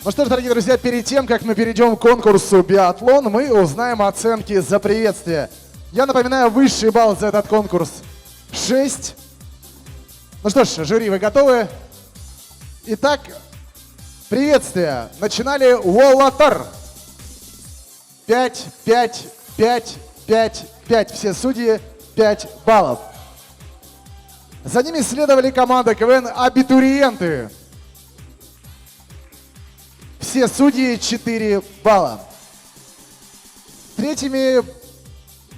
Ну что ж, дорогие друзья, перед тем, как мы перейдем к конкурсу «Биатлон», мы узнаем оценки за приветствие. Я напоминаю, высший балл за этот конкурс 6. Ну что ж, жюри, вы готовы? Итак, приветствие. Начинали Уоллатар. 5, 5, 5, 5, 5. Все судьи 5 баллов. За ними следовали команда КВН «Абитуриенты». Все судьи 4 балла. Третьими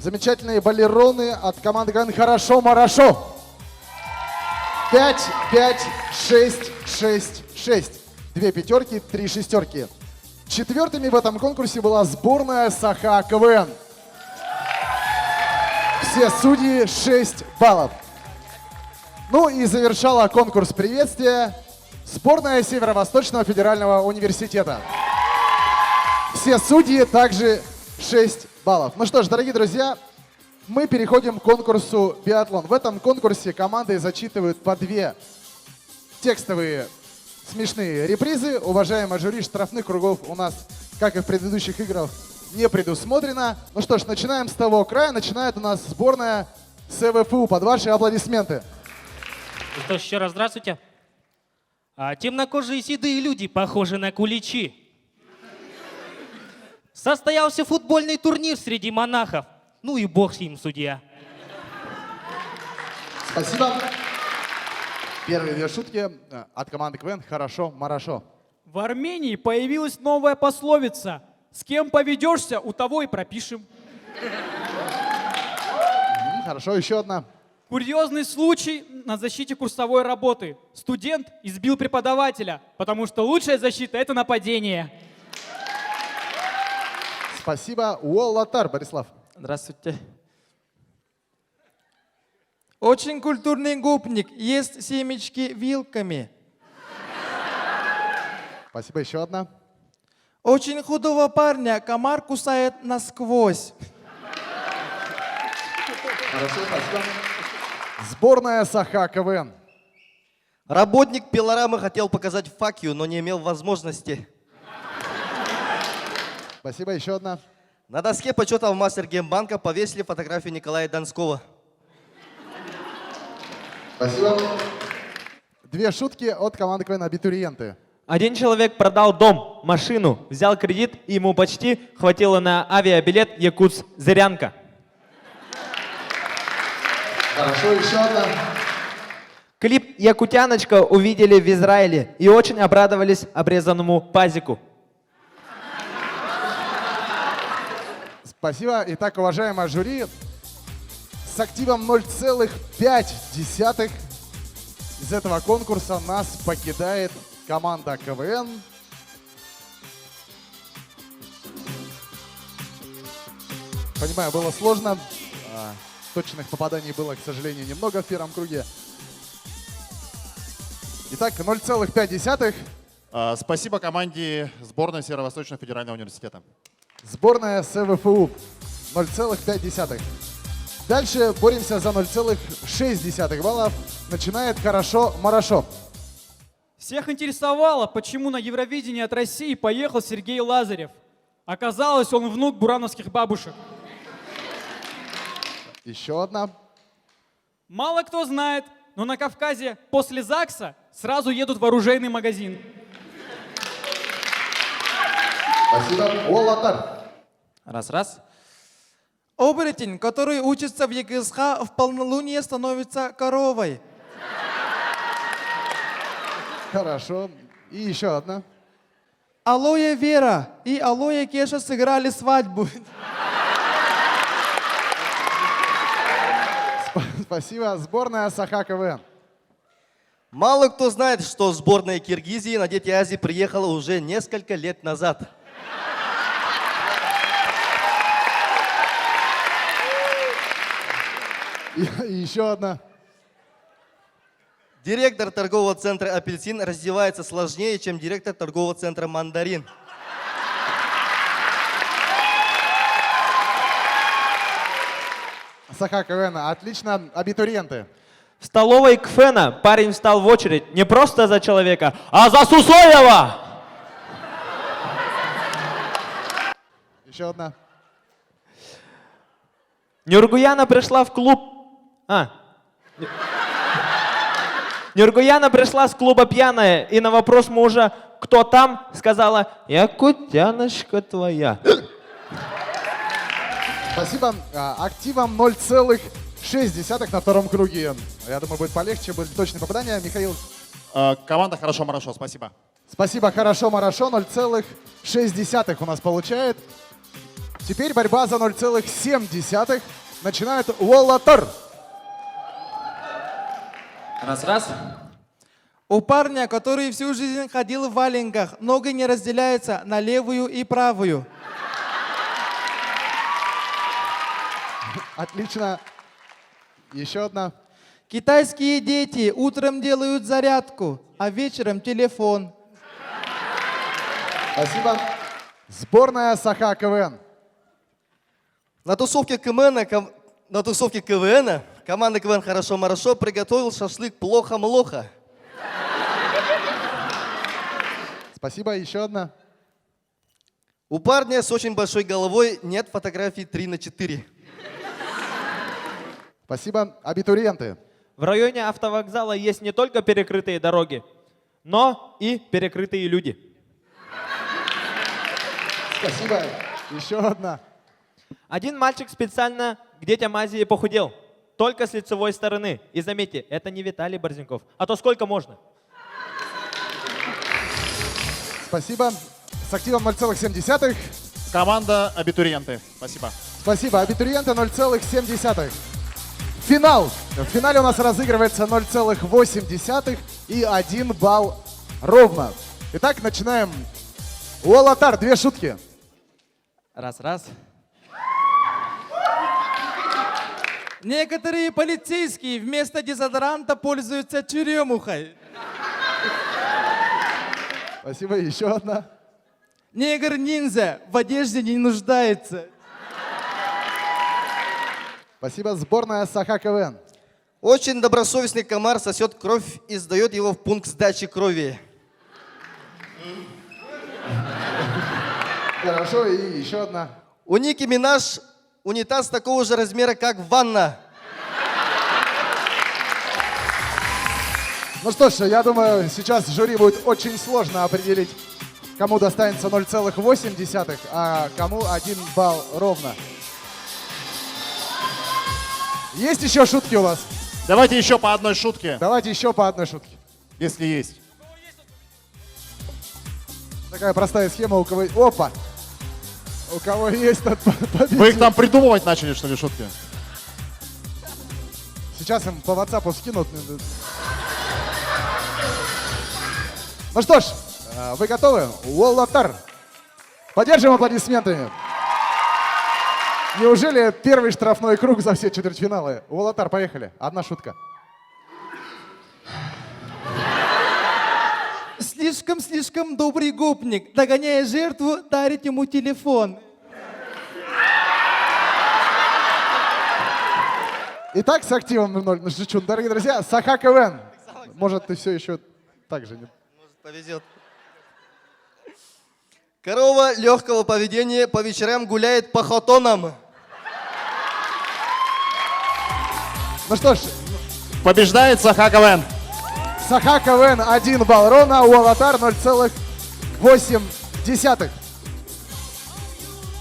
замечательные балероны от команды КВН «Хорошо, Марашо». 5, 5, 6, 6, 6. 2 пятерки, 3 шестерки. Четвертыми в этом конкурсе была сборная Саха КВН. Все судьи 6 баллов. Ну и завершала конкурс приветствия сборная Северо-Восточного федерального университета. Все судьи также 6 баллов. Ну что ж, дорогие друзья, мы переходим к конкурсу «Биатлон». В этом конкурсе команды зачитывают по 2 текстовые смешные репризы. Уважаемое жюри, штрафных кругов у нас, как и в предыдущих играх, не предусмотрено. Ну что ж, начинаем с того края. Начинает у нас сборная СВФУ. Под ваши аплодисменты. Ну что ж, еще раз здравствуйте. Темнокожие седые люди похожи на куличи. Состоялся футбольный турнир среди монахов. Ну и бог с ним, судья. Спасибо. Первые 2 шутки от команды КВН «Хорошо, Марашо». В Армении появилась новая пословица: «С кем поведешься, у того и пропишем». Хорошо, еще одна. Курьезный случай на защите курсовой работы. Студент избил преподавателя, потому что лучшая защита — это нападение. Спасибо. Уоллатар, Борислав. Здравствуйте. Очень культурный гопник, ест семечки вилками. Спасибо. Еще одна. Очень худого парня комар кусает насквозь. Хорошо, спасибо. Сборная Саха КВН. Работник пилорамы хотел показать факью, но не имел возможности. Спасибо. Еще одна. На доске почета в Мастер-Геймбанка повесили фотографию Николая Донского. Спасибо. 2 шутки от команды КВН «Абитуриенты». Один человек продал дом, машину, взял кредит, и ему почти хватило на авиабилет Якутск-Зырянка. Хорошо, еще одна. Клип «Якутяночка» увидели в Израиле и очень обрадовались обрезанному пазику. Спасибо. Итак, уважаемое жюри, с активом 0,5 из этого конкурса нас покидает команда КВН. Понимаю, было сложно. Точных попаданий было, к сожалению, немного в первом круге. Итак, 0,5. Спасибо команде сборной Северо-Восточного федерального университета. Сборная СВФУ 0,5. Дальше боремся за 0,6 баллов. Начинает «Хорошо, Марашо». Всех интересовало, почему на Евровидение от России поехал Сергей Лазарев. Оказалось, он внук бурановских бабушек. Еще одна. Мало кто знает, но на Кавказе после ЗАГСа сразу едут в оружейный магазин. Спасибо. Уоллатар. Раз. Оборотень, который учится в ЕГСХ, в полнолуние становится коровой. Хорошо. И еще одна. Алоэ Вера и Алоэ Кеша сыграли свадьбу. Спасибо. Сборная Саха КВН. Мало кто знает, что сборная Киргизии на Дети Азии приехала уже несколько лет назад. И еще одна. Директор торгового центра «Апельсин» раздевается сложнее, чем директор торгового центра «Мандарин». Саха КВН. Отлично. Абитуриенты. В столовой КФНа парень встал в очередь не просто за человека, а за Сусоева! Еще одна. Нюргуяна пришла в клуб... Нюргуяна пришла с клуба пьяная, и на вопрос мужа, кто там, сказала, якутяночка твоя. Спасибо. Активом 0,6 на втором круге. Я думаю, будет полегче, будет точное попадание. Михаил. Команда хорошо, спасибо. Спасибо, хорошо, 0,6 у нас получает. Теперь борьба за 0,7. Начинает Уоллатар. Раз. У парня, который всю жизнь ходил в валенках, ноги не разделяются на левую и правую. Отлично. Еще одна. Китайские дети утром делают зарядку, а вечером телефон. Спасибо. Сборная Саха КВН. На тусовке КВН команда КВН хорошо приготовил шашлык плохо-млохо. Спасибо. Еще одна. У парня с очень большой головой нет фотографий 3×4. Спасибо. Абитуриенты. В районе автовокзала есть не только перекрытые дороги, но и перекрытые люди. Спасибо. Еще одна. Один мальчик специально к детям Азии похудел, только с лицевой стороны. И заметьте, это не Виталий Борзенков, а то сколько можно? Спасибо. С активом 0,7. Команда абитуриенты. Спасибо. Спасибо. Абитуриенты 0,7. Финал. В финале у нас разыгрывается 0,8 и 1 балл ровно. Итак, начинаем. Уоллатар, 2 шутки. Раз. Некоторые полицейские вместо дезодоранта пользуются черемухой. Спасибо. Еще одна. Негр-ниндзя в одежде не нуждается. Спасибо. Сборная Саха КВН. Очень добросовестный комар сосет кровь и сдает его в пункт сдачи крови. Хорошо. И еще одна. У Ники Минаж унитаз такого же размера, как ванна. Ну что ж, я думаю, сейчас жюри будет очень сложно определить, кому достанется 0,8, а кому 1 балл ровно. Есть еще шутки у вас? Давайте еще по одной шутке, Давайте еще по одной шутке. если есть. Такая простая схема, у кого... Опа! У кого есть, тот победит. Вы их там придумывать начали, что ли, шутки? Сейчас им по WhatsApp скинут. Ну что ж, вы готовы? Уоллатар. Поддержим аплодисментами. Неужели первый штрафной круг за все четвертьфиналы? Уоллатар, поехали. Одна шутка. Слишком добрый гопник. Догоняя жертву, дарит ему телефон. Итак, с активом 0. Шучу. Дорогие друзья, Саха КВН. Может, ты все еще так же не... Повезет. Корова легкого поведения по вечерам гуляет по хотонам. Ну что ж, Побеждает Саха КВН. Саха КВН 1 балл ровно, Уоллатар 0,8.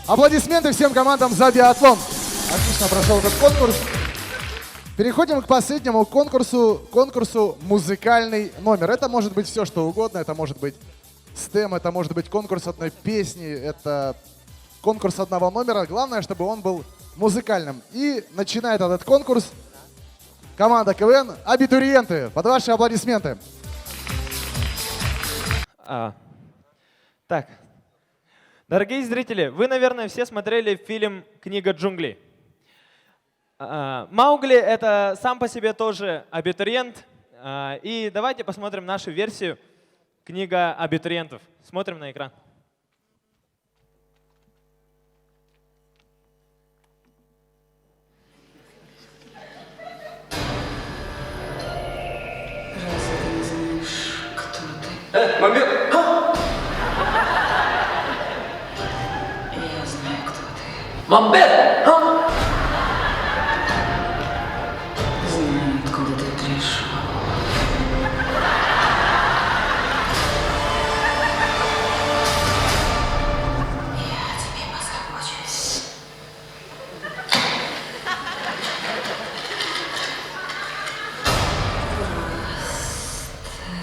Аплодисменты всем командам за биатлон. Отлично прошел этот конкурс. Переходим к последнему конкурсу «Музыкальный номер». Это может быть все, что угодно. Это может быть стем, это может быть конкурс одной песни, это конкурс одного номера. Главное, чтобы он был музыкальным. И начинает этот конкурс команда КВН «Абитуриенты». Под ваши аплодисменты. Так, дорогие зрители, вы, наверное, все смотрели фильм «Книга джунглей». Маугли — это сам по себе тоже абитуриент. И давайте посмотрим нашу версию «Книга абитуриентов». Смотрим на экран. Момент! Я знаю, кто Мамбет! Откуда ты пришел? Я тебе позабочусь.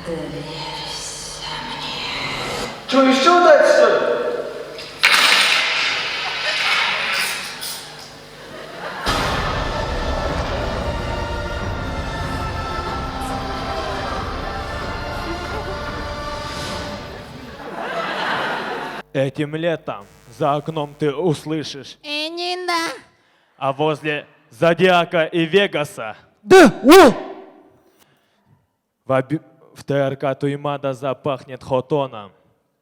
Доверься мне. Что, еще дать, что ли? Этим летом за окном ты услышишь, а возле Зодиака и Вегаса в ТРК Туймада запахнет хотоном,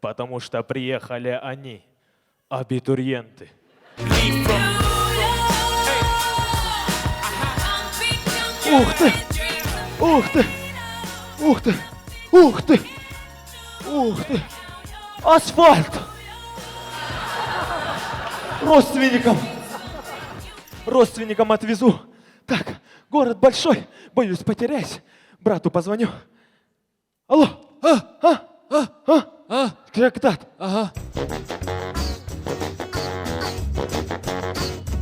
потому что приехали они, абитуриенты. Ух ты! Ух ты! Ух ты! Ух ты! Ух ты! Асфальт! Родственникам отвезу. Так, город большой, боюсь потерять. Брату позвоню. Алло! Как так? Ага.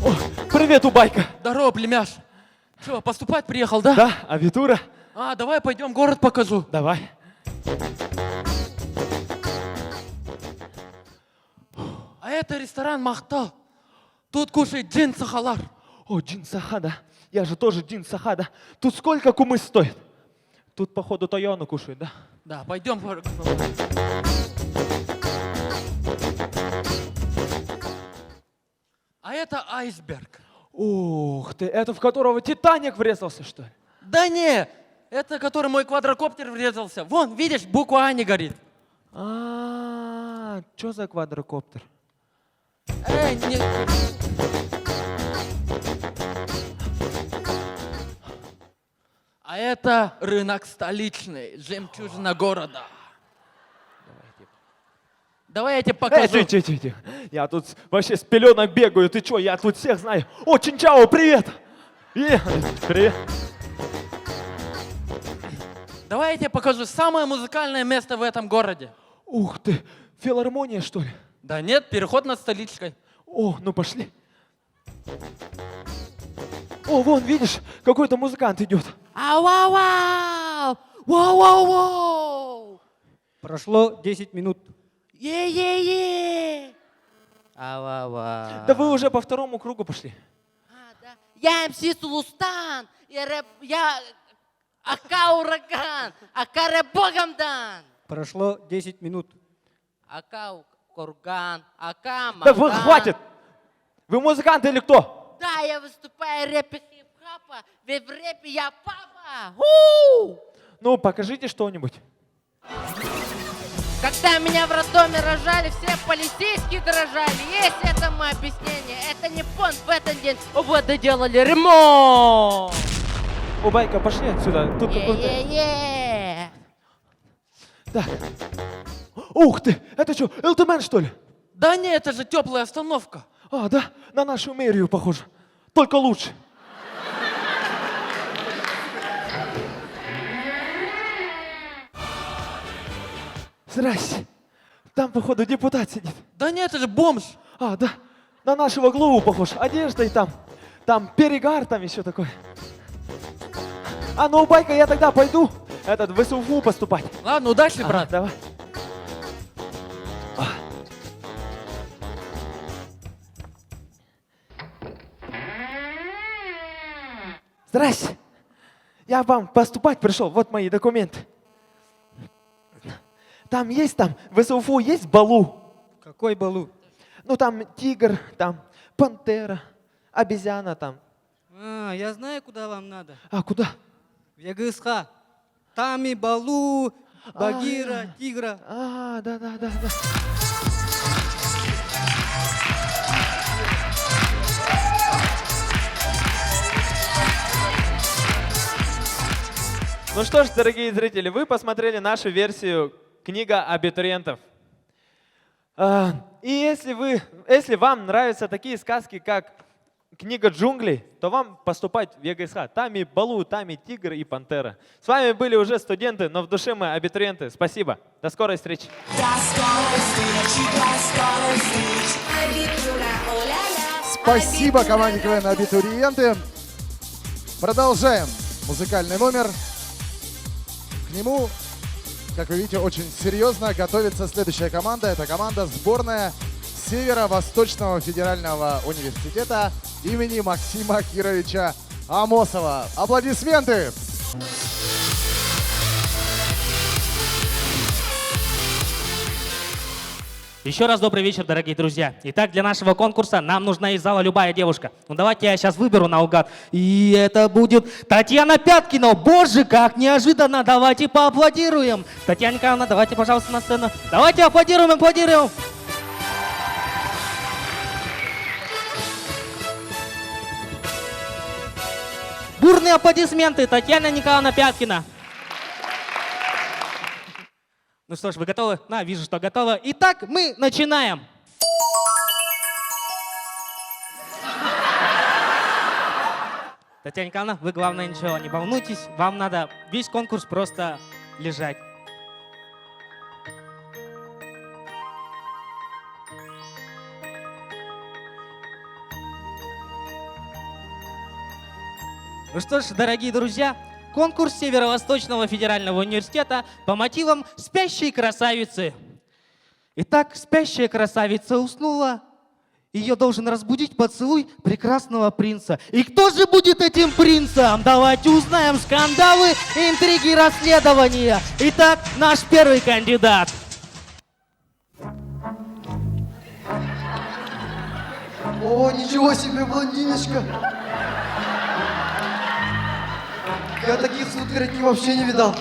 О, привет, Убайка. Здорово, племяш. Что, поступать приехал, да? Да, абитура. А, давай пойдем, город покажу. Давай. А это ресторан Махтал. Тут кушает джин Сахалар. О, джин Сахада. Я же тоже джин Сахада. Тут сколько кумыс стоит? Тут, походу, Тойону кушают, да? Да, пойдем. А это айсберг. Ух ты, это в которого Титаник врезался, что ли? Да не, это который мой квадрокоптер врезался. Вон, видишь, буква А не горит. Что за квадрокоптер? Не... А это рынок столичный, жемчужина города. Давай я тебе покажу. Тихо. Я тут вообще с пеленок бегаю. Ты что, я тут всех знаю. О, Чинчао, привет! Привет. Давай я тебе покажу самое музыкальное место в этом городе. Ух ты, филармония, что ли? Да нет, переход над столичкой. О, ну пошли. О, вон, видишь, какой-то музыкант идет. Ау-ау-ау! Воу-воу-воу! Прошло 10 минут. Е-е-е! Ау-ау-ау! Да вы уже по второму кругу пошли. Я МС Сулустан! Я Ака Ураган! Ака Ребогам дан! Прошло 10 минут. Ака Курган! Ака Да вы Манган. хватит! Вы музыкант или кто? Да, я выступаю в рэпе хип-хапа, ведь в рэпе я папа! У! Ну, покажите что-нибудь. Когда меня в роддоме рожали, все полицейские дрожали. Есть этому объяснение. Это не фонд в этот день. Воды делали ремонт. О, Байка, пошли отсюда. Тут какой-то... Е-е-е. Так. Ух ты, это что, ЛТМ, что ли? Да нет, это же теплая остановка. А, да, на нашу мэрию похоже. Только лучше. Здрасте. Там, походу, депутат сидит. Да нет, это же бомж. А, да, на нашего главу похож. Одежда и там перегар, там еще такой. А, ну, Байка, я тогда пойду в СУФУ поступать. Ладно, удачи, брат. Давай. Здрасте. Я вам поступать пришел. Вот мои документы. Там в СУФУ есть балу? Какой балу? Ну, там тигр, там пантера, обезьяна там. Я знаю, куда вам надо. А, куда? В ЕГСХ. Там и балу, багира, тигра. Да. Ну что ж, дорогие зрители, вы посмотрели нашу версию «Книга абитуриентов». И если вам нравятся такие сказки, как «Книга джунглей», то вам поступать в ЕГСХ. Там и Балу, там и Тигр, и Пантера. С вами были уже студенты, но в душе мы абитуриенты. Спасибо. До скорой встречи. Спасибо команде КВН «Абитуриенты». Продолжаем музыкальный номер. К нему, как вы видите, очень серьезно готовится следующая команда. Это команда сборная Северо-Восточного федерального университета имени Максима Кировича Амосова. Аплодисменты! Еще раз добрый вечер, дорогие друзья. Итак, для нашего конкурса нам нужна из зала любая девушка. Ну давайте я сейчас выберу наугад. И это будет Татьяна Пяткина. Боже, как неожиданно. Давайте поаплодируем. Татьяна Николаевна, давайте, пожалуйста, на сцену. Давайте аплодируем, аплодируем. Бурные аплодисменты. Татьяна Николаевна Пяткина. Ну что ж, вы готовы? Да, вижу, что готовы. Итак, мы начинаем. Татьяна Николаевна, вы, главное, ничего не волнуйтесь. Вам надо весь конкурс просто лежать. Ну что ж, дорогие друзья, конкурс Северо-Восточного федерального университета по мотивам «Спящей красавицы». Итак, спящая красавица уснула. Ее должен разбудить поцелуй прекрасного принца. И кто же будет этим принцем? Давайте узнаем скандалы, интриги, расследования. Итак, наш первый кандидат. О, ничего себе, блондиночка. Я таких сутвердей вообще не видал.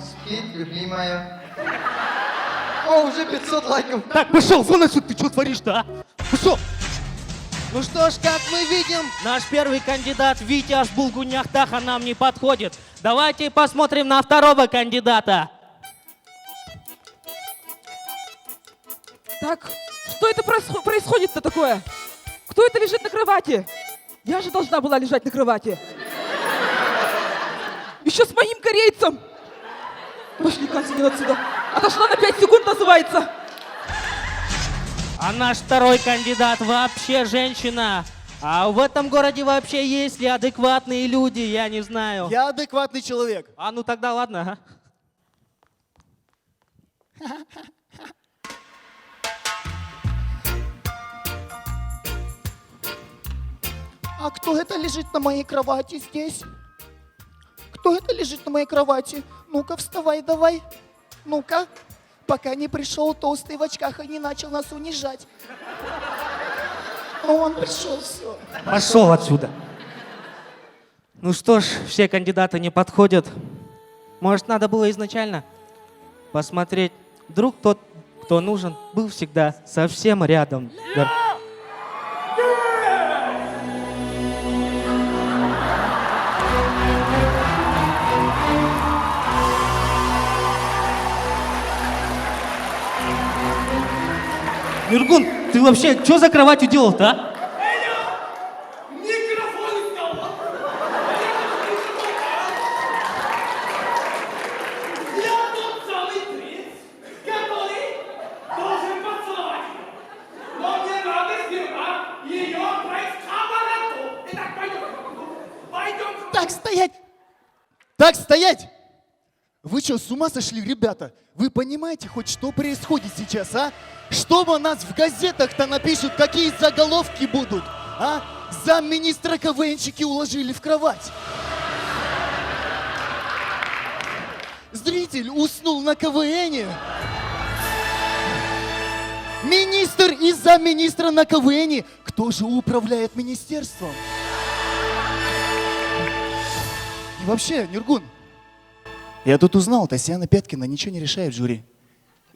Спит, любимая. О, уже 500 лайков. Так, пошел, вон отсюда, ты что творишь-то, а? Пошел. Ну что ж, как мы видим, наш первый кандидат Витя Ашбулгуняхтаха нам не подходит. Давайте посмотрим на второго кандидата. Так, что это происходит-то такое? Кто это лежит на кровати? Я же должна была лежать на кровати. Еще с моим корейцем. Пошли, Константин, отсюда. Отошла на 5 секунд, называется. А наш второй кандидат вообще женщина. А в этом городе вообще есть ли адекватные люди? Я не знаю. Я адекватный человек. А ну тогда ладно. А кто это лежит на моей кровати здесь? Кто это лежит на моей кровати? Ну-ка, вставай давай. Ну-ка. Пока не пришел толстый в очках и не начал нас унижать. А он пришел, все. Пошел отсюда. Ну что ж, все кандидаты не подходят. Может, надо было изначально посмотреть. Вдруг тот, кто нужен, был всегда совсем рядом. Да. Нургун, ты вообще что за кроватью делал-то, а? Так стоять! Так стоять! Вы что, с ума сошли, ребята? Вы понимаете хоть, что происходит сейчас, а? Что у нас в газетах-то напишут, какие заголовки будут, а? Замминистра КВНщики уложили в кровать. Зритель уснул на КВНе. Министр и замминистра на КВНе. Кто же управляет министерством? И вообще, Нюргун, я тут узнал, Татьяна Пяткина ничего не решает в жюри.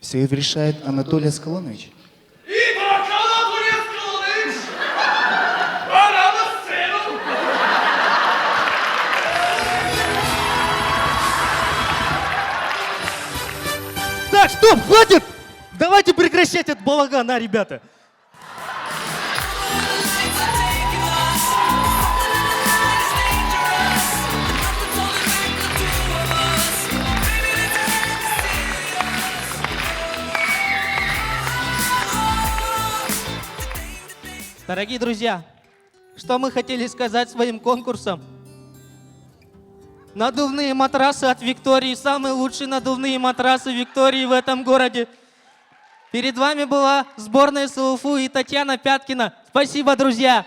Все решает Анатолий Аскалонович. Итак, Анатолий Аскалонович, пора на сцену. Стоп, хватит! Давайте прекращать этот балаган, ребята. Дорогие друзья, что мы хотели сказать своим конкурсом? Надувные матрасы от Виктории, самые лучшие надувные матрасы Виктории в этом городе. Перед вами была сборная СУФУ и Татьяна Пяткина. Спасибо, друзья!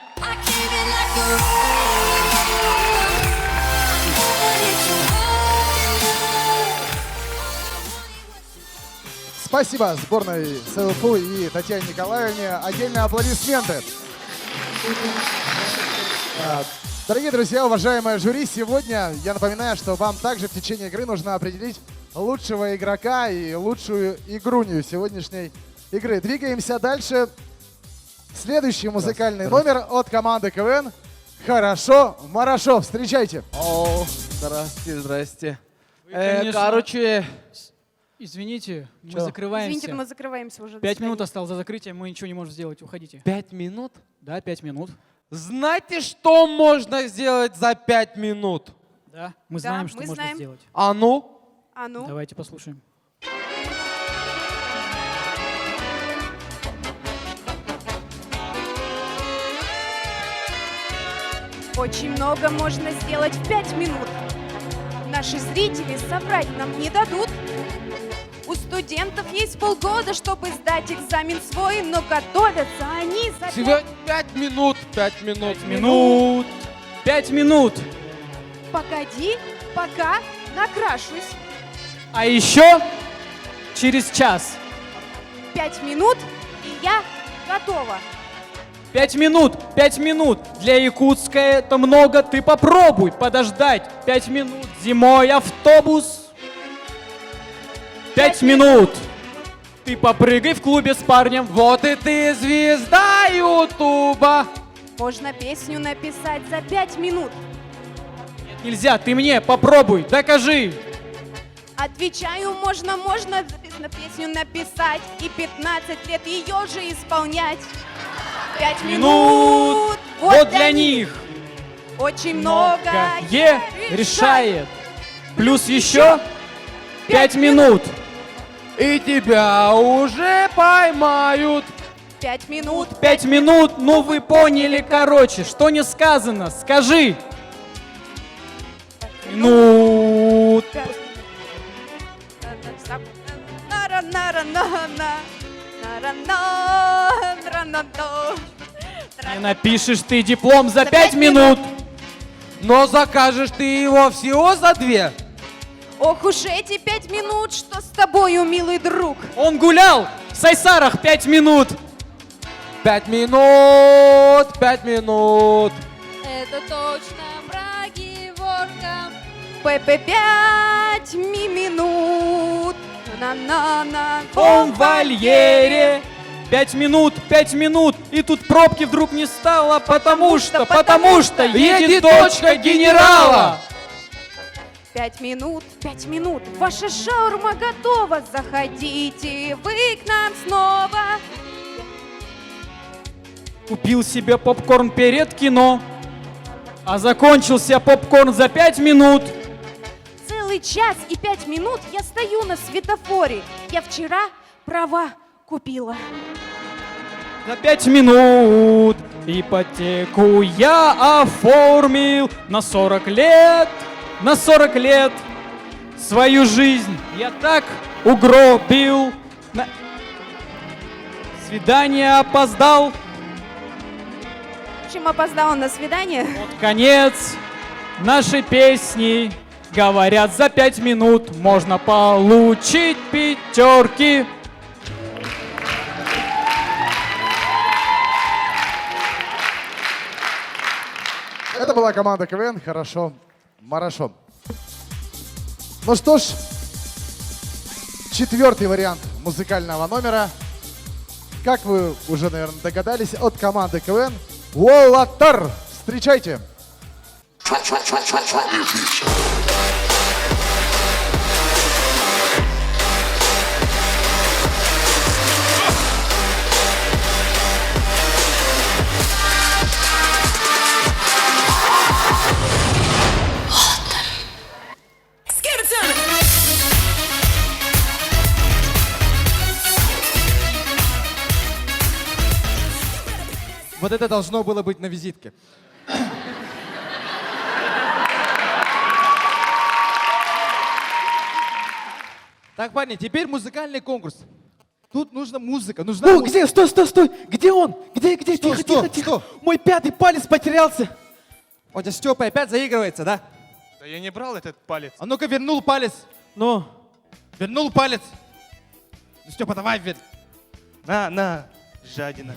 Спасибо сборной СЛФУ и Татьяне Николаевне. Отдельные аплодисменты. Дорогие друзья, уважаемые жюри, сегодня я напоминаю, что вам также в течение игры нужно определить лучшего игрока и лучшую игрунью сегодняшней игры. Двигаемся дальше. Следующий музыкальный номер от команды КВН «Хорошо, Марашов». Встречайте. О, здрасте, здрасте. Вы, конечно, Короче, извините, мы Чё? закрываемся. Извините, мы закрываемся уже. 5 минут осталось до закрытия, мы ничего не можем сделать. Уходите. 5 минут? Да, 5 минут. Знаете, что можно сделать за 5 минут? Да, мы знаем, что мы можно знаем. сделать. А ну? А ну? Давайте послушаем. Очень много можно сделать в 5 минут. Наши зрители соврать нам не дадут. У студентов есть полгода, чтобы сдать экзамен свой, но готовятся они за Всего 5 минут. 5 минут. 5 минут. 5 минут. Погоди, пока накрашусь. А еще через час. 5 минут, и я готова. 5 минут, 5 минут. Для Якутска это много, ты попробуй подождать. 5 минут. Зимой автобус. 5 минут. Ты попрыгай в клубе с парнем. Вот и ты звезда Ютуба. Можно песню написать за 5 минут. Нельзя, ты мне попробуй, докажи. Отвечаю, можно песню написать и 15 лет ее же исполнять. 5 минут. Вот для них. Очень многое решает. Плюс еще 5 минут. И тебя уже поймают. 5 минут. 5 минут, ну вы поняли, короче, что не сказано, скажи. Минут. Не напишешь ты диплом за 5 минут. Но закажешь ты его всего за 2. Ох уж эти 5 минут, что с тобою, милый друг. Он гулял в Сайсарах 5 минут. 5 минут, 5 минут. Это точно проговорка. ПП 5 минут. На-на-на. Он в вольере. 5 минут, и тут пробки вдруг не стало, потому что едет дочка генерала. 5 минут, ваша шаурма готова, заходите вы к нам снова. Купил себе попкорн перед кино, а закончился попкорн за 5 минут. Целый час и 5 минут я стою на светофоре. Я вчера права купила. За 5 минут ипотеку я оформил на 40 лет. На 40 лет свою жизнь я так угробил. На свидание опоздал. Чем опоздал он на свидание? Вот конец нашей песни. Говорят, за 5 минут можно получить 5. Это была команда КВН «Хорошо, Марашов». Ну что ж, 4-й вариант музыкального номера. Как вы уже, наверное, догадались, от команды КВН «Уоллатар». Встречайте. Вот это должно было быть на визитке. Так, парни, теперь музыкальный конкурс. Тут нужна музыка, нужна О, где? Стой, стой, стой! Где он? Где? Тихо, что, тихо, тихо. что? Мой пятый палец потерялся. У тебя Степа опять заигрывается, да? Да я не брал этот палец. А ну-ка вернул палец. Ну, Вернул палец. Ну, Степа, давай вверх. На, жадина.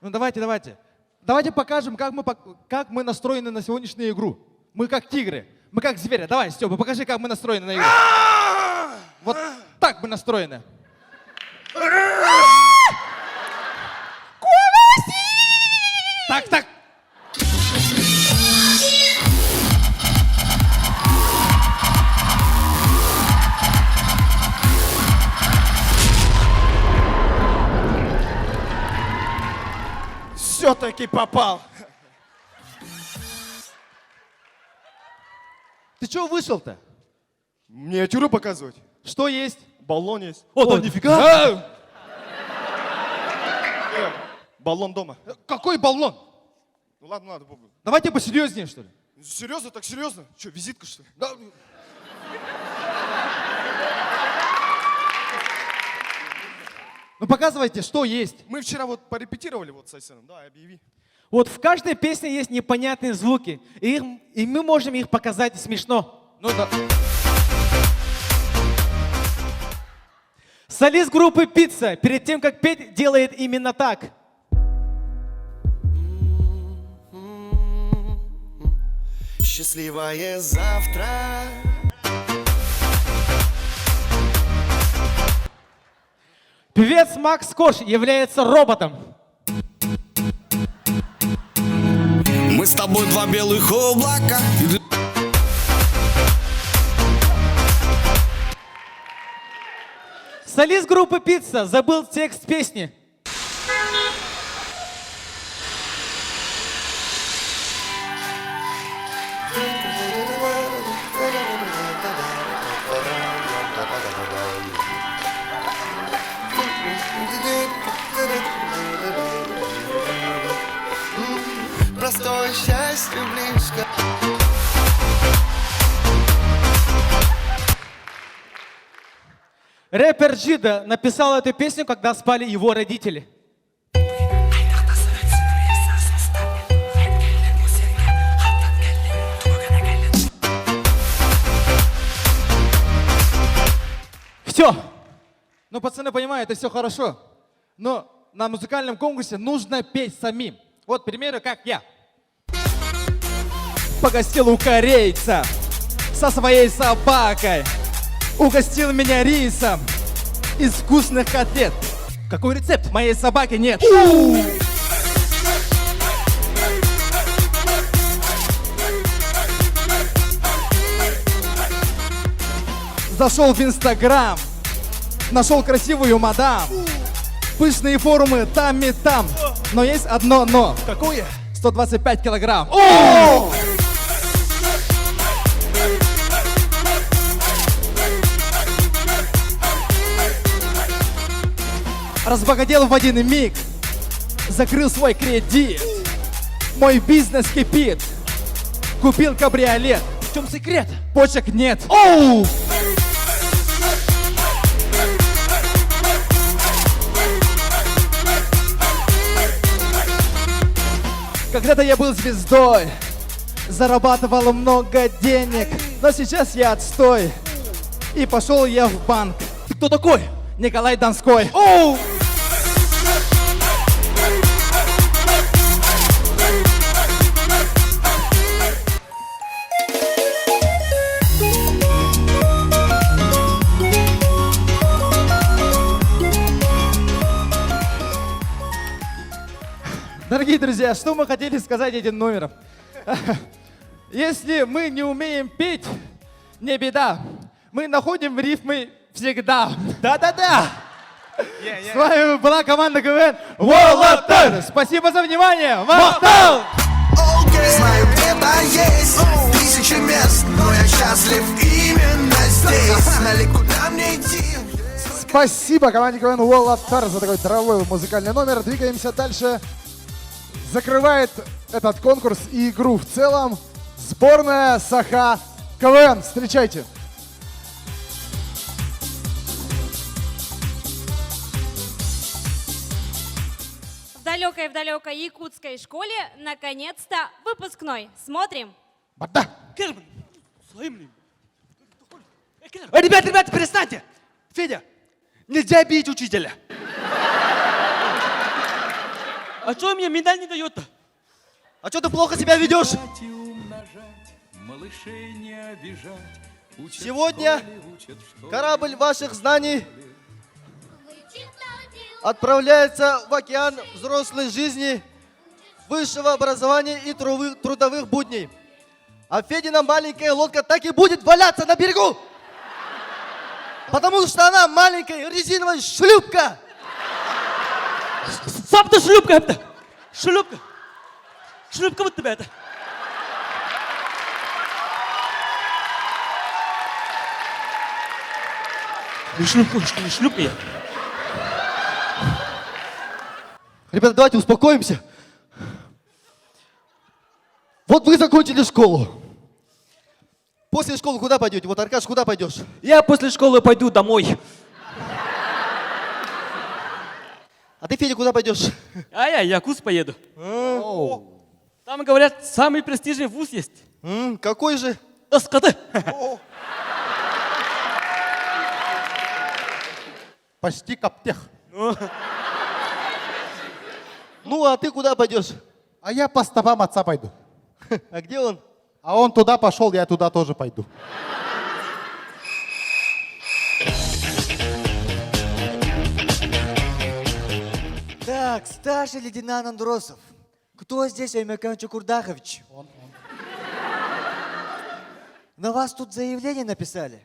Ну давайте, давайте. Давайте покажем, как мы настроены на сегодняшнюю игру. Мы как тигры, мы как звери. Давай, Степа, покажи, как мы настроены на игру. Вот так мы настроены. Так, так. Все-таки попал. Ты чего вышел-то? Миниатюру показывать. Что есть? Баллон есть. О, да нифига! Баллон дома. Какой баллон? Ну ладно, ладно. Давайте посерьезнее, что ли. Серьезно? Так серьезно? Че, визитка, что ли? Да. Ну показывайте, что есть. Мы вчера вот порепетировали вот с Айсеном. Да, объяви. вот в каждой песне есть непонятные звуки, и мы можем их показать смешно. Ну да. Солист группы «Пицца» перед тем, как петь, делает именно так. Счастливое завтра. Певец Макс Корж является роботом. Мы с тобой два белых облака. Солист группы «Пицца» забыл текст песни. Простое счастье близко. Рэпер Джида написал эту песню, когда спали его родители. Все. Ну, пацаны, понимают, это все хорошо. Но на музыкальном конкурсе нужно петь самим. Вот, к примеру, как я. Погостил у корейца со своей собакой. Угостил меня рисом из вкусных котлет. Какой рецепт? Моей собаки нет. Зашел в Инстаграм, нашел красивую мадам. Пышные форумы там и там. Но есть одно но. Какое? 125 килограмм. Разбогател в один миг. Закрыл свой кредит. Мой бизнес кипит. Купил кабриолет. В чем секрет? Почек нет. Когда-то я был звездой, зарабатывал много денег, но сейчас я отстой. И пошел я в банк. Ты кто такой? Николай Донской. Дорогие друзья, что мы хотели сказать этим номером? Если мы не умеем петь, не беда. Мы находим рифмы всегда. Да-да-да! С вами была команда КВН Волотар. Спасибо за внимание. Махтал! Знаю, где-то есть тысячи мест, но я счастлив именно здесь. Знали, куда мне идти. Спасибо команде КВН Волотар за такой дорогой музыкальный номер. Двигаемся дальше. закрывает этот конкурс и игру в целом сборная Саха КВН. Встречайте. В далекой якутской школе наконец-то выпускной. Смотрим. Ребята, перестаньте! Федя, нельзя бить учителя. А что мне медаль не дает-то? А что ты плохо себя ведешь? Сегодня корабль ваших знаний отправляется в океан взрослой жизни, высшего образования и трудовых будней. А Федина маленькая лодка так и будет валяться на берегу. Потому что она маленькая резиновая шлюпка. Сам ты шлюпка это! Шлюпка! Шлюпка вот тебя это! Не шлюпка я. Ребята, давайте успокоимся. Вот вы закончили школу. После школы куда пойдете? Вот, Аркаш, куда пойдешь? Я после школы пойду домой. А ты, Федя, куда пойдешь? А я Якутск поеду. Там, говорят, самый престижный вуз есть. Какой же? СКТ. Почти Коптех. Ну, а ты куда пойдешь? А я по стопам отца пойду. А где он? А он туда пошел, я туда тоже пойду. Так, старший лейтенант Андросов. Кто здесь Аймакан Чукурдахович? На вас тут заявление написали.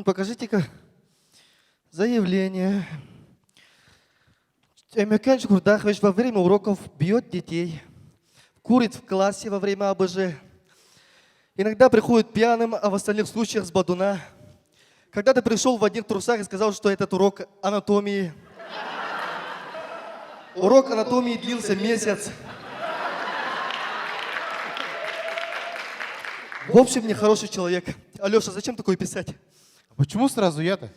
Покажите-ка заявление. Аймакан Чукурдахович во время уроков бьет детей, курит в классе во время АБЖ, иногда приходит пьяным, а в остальных случаях с бадуна. Когда-то пришел в одних трусах и сказал, что этот урок анатомии. Урок анатомии длился месяц. В общем, нехороший человек. Алеша, зачем такое писать? Почему сразу я-то?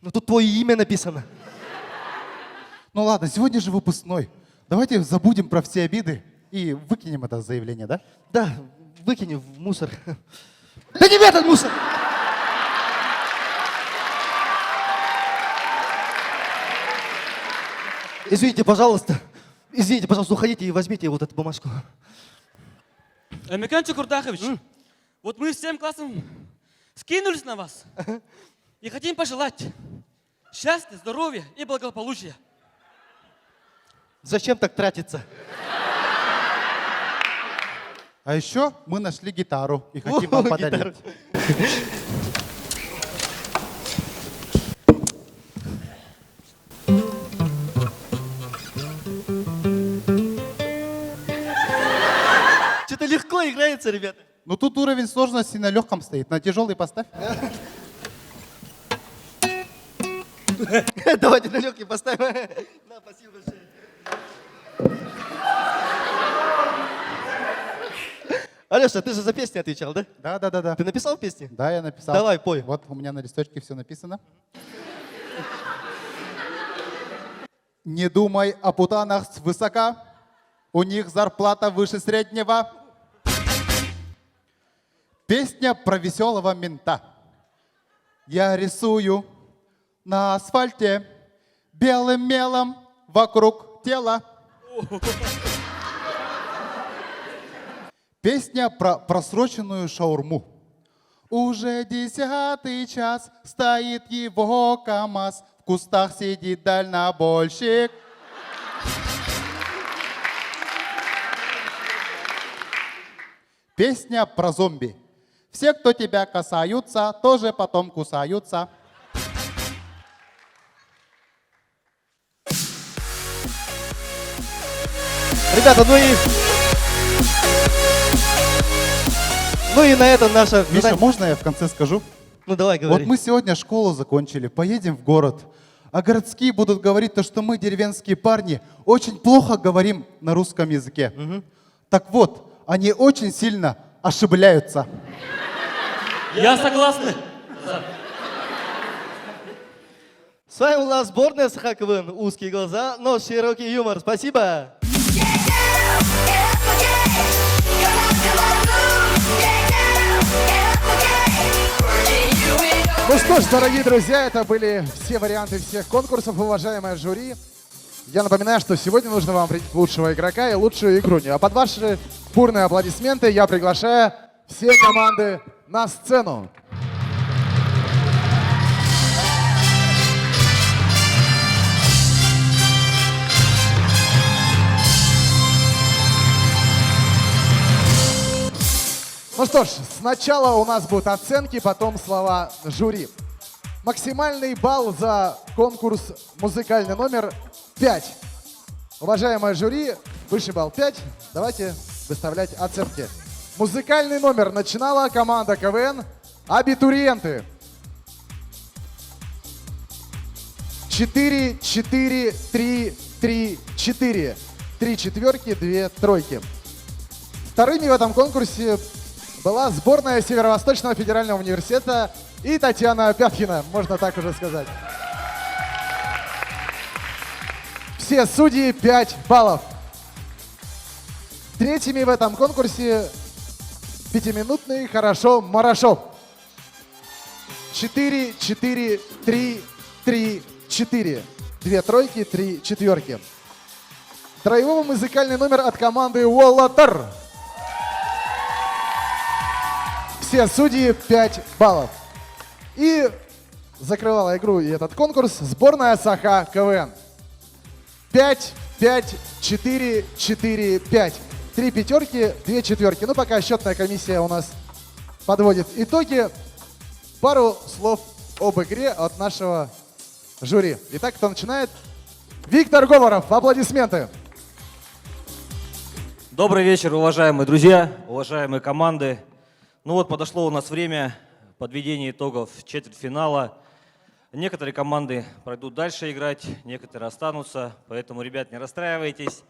Ну тут твое имя написано. Ну ладно, сегодня же выпускной. Давайте забудем про все обиды и выкинем это заявление, да? Да, выкинем в мусор. Да не в этот мусор! Извините, пожалуйста, уходите и возьмите вот эту бумажку. Аймакан Чукурдахович, вот мы всем классом скинулись на вас и хотим пожелать счастья, здоровья и благополучия. Зачем так тратиться? А еще мы нашли гитару и хотим вам подарить. Что-то легко играется, ребята. Ну тут уровень сложности на легком стоит, на тяжелый поставь. Давайте на легкий поставим. На, спасибо большое. Алеша, ты же за песни отвечал, да? Да. Ты написал песни? Да, я написал. Давай, пой. Вот у меня на листочке все написано. Не думай о путанах свысока, у них зарплата выше среднего. Песня про веселого мента. Я рисую на асфальте белым мелом вокруг тела. Песня про просроченную шаурму. Уже 10-й час стоит его КамАЗ, в кустах сидит дальнобойщик. Песня про зомби. Все, кто тебя касаются, тоже потом кусаются. Ребята, ну и на этом наша... Миша, можно я в конце скажу? Ну давай, говори. Вот мы сегодня школу закончили, поедем в город. А городские будут говорить то, что мы, деревенские парни, очень плохо говорим на русском языке. Так вот, они очень сильно ошибляются. Я согласен. С вами была сборная СХ КВН. Узкие глаза, но широкий юмор. Спасибо. Ну что ж, дорогие друзья, это были все варианты всех конкурсов, уважаемое жюри. Я напоминаю, что сегодня нужно вам определить лучшего игрока и лучшую игруню. А под ваши бурные аплодисменты я приглашаю все команды на сцену. Ну что ж, сначала у нас будут оценки, потом слова жюри. Максимальный балл за конкурс «Музыкальный номер» 5. Уважаемое жюри, высший балл 5. Давайте выставлять оценки. Музыкальный номер начинала команда КВН «Абитуриенты». 4, 4, 3, 3, 4. 3 четверки, 2 тройки. Вторыми в этом конкурсе была сборная Северо-Восточного федерального университета и Татьяна Пяткина, можно так уже сказать. Все судьи 5 баллов. Третьими в этом конкурсе пятиминутный «Хорошо Марашов». 4, 4, 3, 3, 4. 2 тройки, 3 четверки. Троевой музыкальный номер от команды «Уоллатар». Все судьи 5 баллов. И закрывала игру и этот конкурс сборная Саха КВН. 5, 5, 4, 4, 5. 3 пятерки, 2 четверки. Ну, пока счетная комиссия у нас подводит итоги. Пару слов об игре от нашего жюри. Итак, кто начинает? Виктор Говоров. Аплодисменты. Добрый вечер, уважаемые друзья, уважаемые команды. Ну вот подошло у нас время подведения итогов четвертьфинала. Некоторые команды пройдут дальше играть, некоторые останутся. Поэтому, ребят, не расстраивайтесь.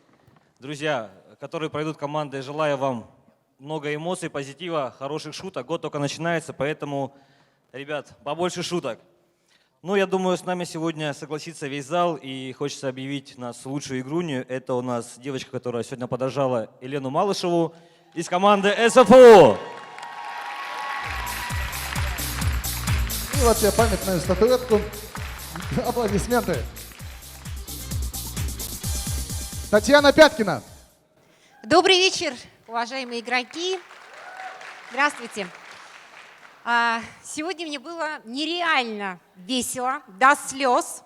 Друзья, которые пройдут команды, желаю вам много эмоций, позитива, хороших шуток. Год только начинается, поэтому, ребят, побольше шуток. Ну, я думаю, с нами сегодня согласится весь зал, и хочется объявить нас лучшую игрунью. Это у нас девочка, которая сегодня поддержала Елену Малышеву из команды СФУ. И вот тебе памятную статуэтку. Аплодисменты. Татьяна Пяткина. Добрый вечер, уважаемые игроки. Здравствуйте. Сегодня мне было нереально весело, до слез.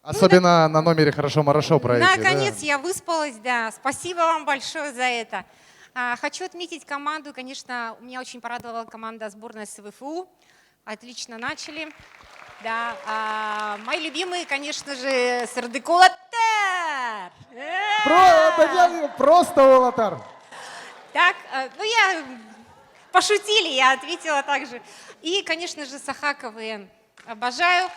Особенно на номере «Хорошо Марашов» пройти. Наконец я выспалась, да. Спасибо вам большое за это. Хочу отметить команду. Конечно, меня очень порадовала команда сборной СВФУ. Отлично начали. Да. Мои любимые, конечно же, Сардыколатар. Просто Уоллатар. Так, ну я пошутили, я ответила так же. И, конечно же, Саха КВН. Обожаю.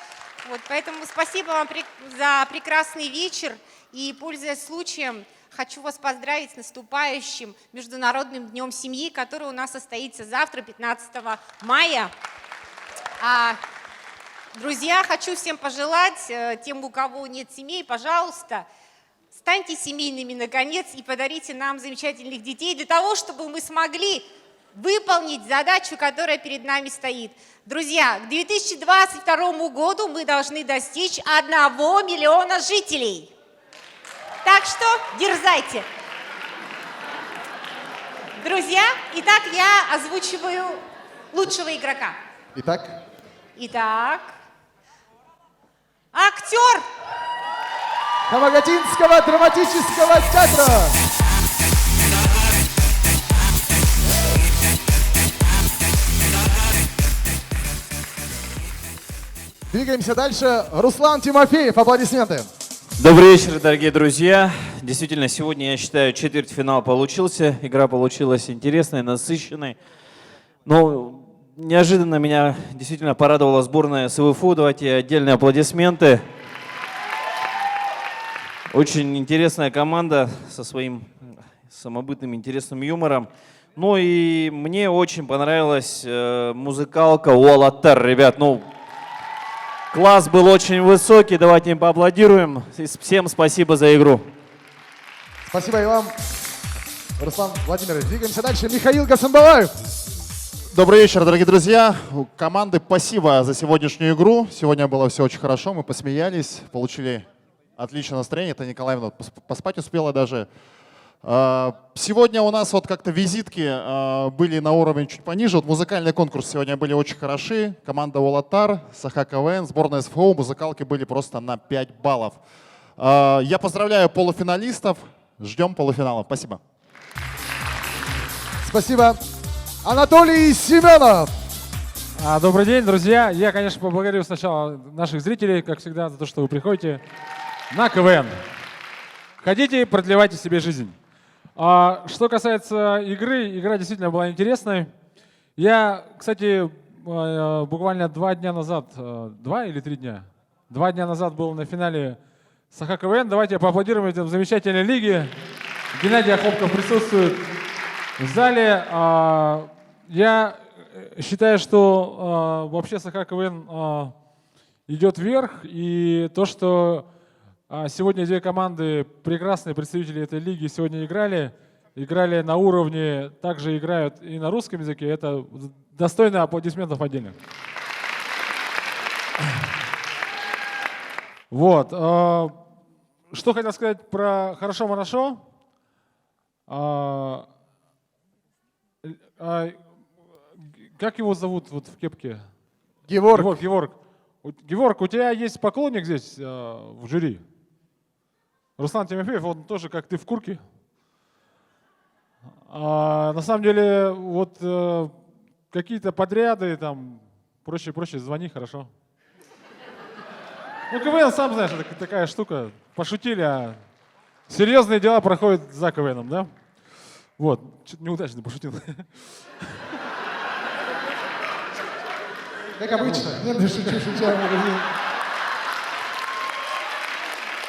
Вот, поэтому спасибо вам за прекрасный вечер. И, пользуясь случаем, хочу вас поздравить с наступающим Международным днем семьи, который у нас состоится завтра, 15 мая. Друзья, хочу всем пожелать, тем, у кого нет семей, пожалуйста, станьте семейными наконец и подарите нам замечательных детей для того, чтобы мы смогли выполнить задачу, которая перед нами стоит. Друзья, к 2022 году мы должны достичь 1 миллиона жителей. Так что дерзайте. Друзья, итак, я озвучиваю лучшего игрока. Итак, актер Камагатинского драматического театра. Двигаемся дальше. Руслан Тимофеев. Аплодисменты. Добрый вечер, дорогие друзья. Действительно, сегодня, я считаю, четвертьфинал получился. Игра получилась интересной, насыщенной. Но Неожиданно меня действительно порадовала сборная СВФУ. Давайте отдельные аплодисменты. Очень интересная команда со своим самобытным интересным юмором. Ну и мне очень понравилась музыкалка Уолатар. Ребят, ну класс был очень высокий. Давайте им поаплодируем. И всем спасибо за игру. Спасибо и вам, Руслан Владимирович. Двигаемся дальше. Михаил Гасанбалаев. Добрый вечер, дорогие друзья. У команды спасибо за сегодняшнюю игру. Сегодня было все очень хорошо, мы посмеялись, получили отличное настроение. Это Николаевна поспать успела даже. Сегодня у нас вот как-то визитки были на уровне чуть пониже. Вот музыкальный конкурс сегодня были очень хороши. Команда Уолатар, Саха КВН, сборная СФО, музыкалки были просто на 5 баллов. Я поздравляю полуфиналистов. Ждем полуфинала. Спасибо. Спасибо. Анатолий Семенов. Добрый день, друзья. Я, конечно, поблагодарю сначала наших зрителей, как всегда, за то, что вы приходите на КВН. Ходите, продлевайте себе жизнь. Что касается игры, игра действительно была интересной. Я, кстати, буквально 2 дня назад, 2 или 3 дня? 2 дня назад был на финале Саха КВН. Давайте поаплодируем этой замечательной лиге. Геннадий Охлопков присутствует в зале. Я считаю, что вообще Саха КВН идет вверх. И то, что сегодня 2 команды, прекрасные представители этой лиги, сегодня играли на уровне, также играют и на русском языке. Это достойно аплодисментов отдельных. Вот. Что хотел сказать про хорошо-хорошо. Как его зовут вот в кепке? Геворг. Геворг, у тебя есть поклонник здесь в жюри? Руслан Тимофеев, он тоже, как ты, в курке. На самом деле, вот какие-то подряды, там, проще, звони, хорошо. Ну, КВН, сам знаешь, это такая штука. Пошутили, а серьезные дела проходят за КВНом, да? Вот, что-то неудачно пошутил. Как обычно. Нет, шучу.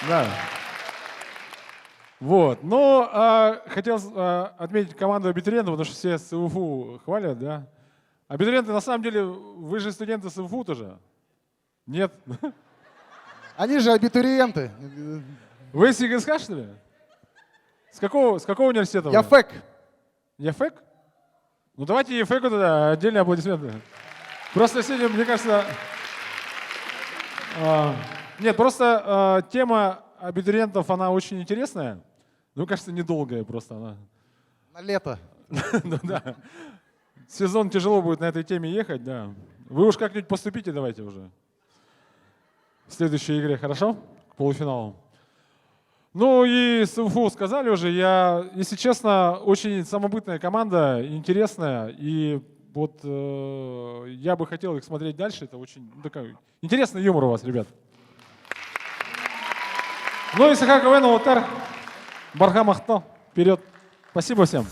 Да. Вот. Но хотел отметить команду абитуриентов, потому что все СУФУ хвалят, да? Абитуриенты, на самом деле, вы же студенты СУФУ тоже? Нет? Они же абитуриенты. Вы с ЕГСХ, что ли? С какого университета вы? Я ФЭК. Я ФЭК? Ну давайте ЕФЭКу тогда отдельные аплодисменты. Просто сегодня, мне кажется... Нет, просто тема абитуриентов, она очень интересная. Ну, кажется, недолгая просто она. На лето. Ну да. Сезон тяжело будет на этой теме ехать, да. Вы уж как-нибудь поступите давайте уже. В следующей игре, хорошо? К полуфиналу. Ну и СУФУ сказали уже, если честно, очень самобытная команда, интересная. И вот я бы хотел их смотреть дальше. Это очень такой интересный юмор у вас, ребят. Ну и Саха КВН, Уолатар, Бархам Ахтал. Вперед. Спасибо всем.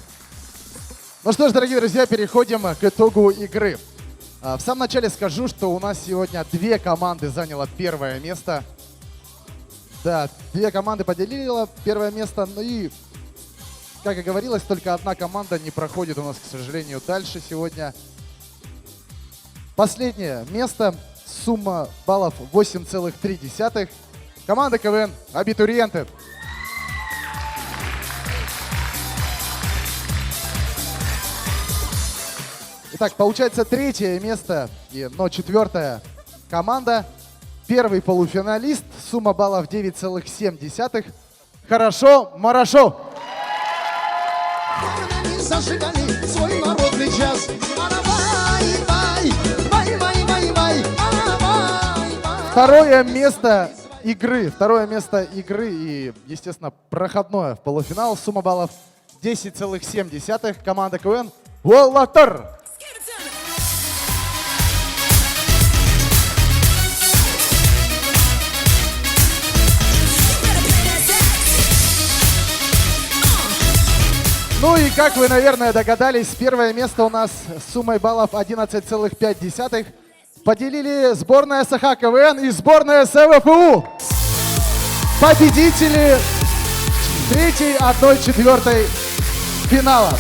Ну что ж, дорогие друзья, переходим к итогу игры. В самом начале скажу, что у нас сегодня 2 команды заняло 1-е место. Да, 2 команды поделила 1-е место. Ну и, как и говорилось, только 1 команда не проходит у нас, к сожалению, дальше сегодня. Последнее место. Сумма баллов 8,3. Команда КВН «Абитуриенты». Итак, получается 3-е место, но 4-я команда. 1-й полуфиналист, сумма баллов 9,7. Хорошо, Марашо. Зажигали свой народный час. 2-е место игры. 2-е место игры и, естественно, проходное в полуфинал. Сумма баллов 10,7. Команда КВН «Уолатар». Ну и как вы, наверное, догадались, первое место у нас с суммой баллов 11,5 поделили сборная СХ КВН и сборная СВФУ. Победители 3-й, 1/4 финала.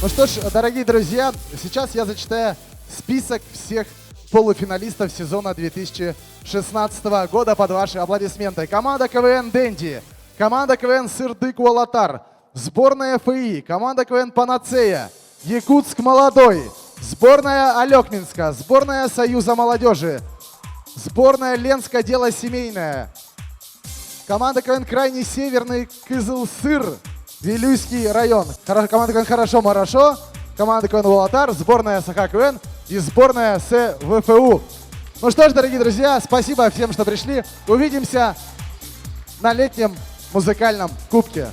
Ну что ж, дорогие друзья, сейчас я зачитаю список всех полуфиналистов сезона 2016 года под ваши аплодисменты. Команда КВН «Дэнди», команда КВН «Сырдык-Уолатар», сборная ФИ, команда КВН «Панацея», Якутск молодой, сборная Алекминска, сборная Союза молодежи, сборная Ленска дело семейное, команда КВН «Крайний северный Кызылсыр», Вилюйский район, команда КВН «Хорошо-Марашо», команда КВН «Уолатар», сборная СХ КВН и сборная СВФУ. Ну что ж, дорогие друзья, спасибо всем, что пришли. Увидимся на летнем музыкальном кубке.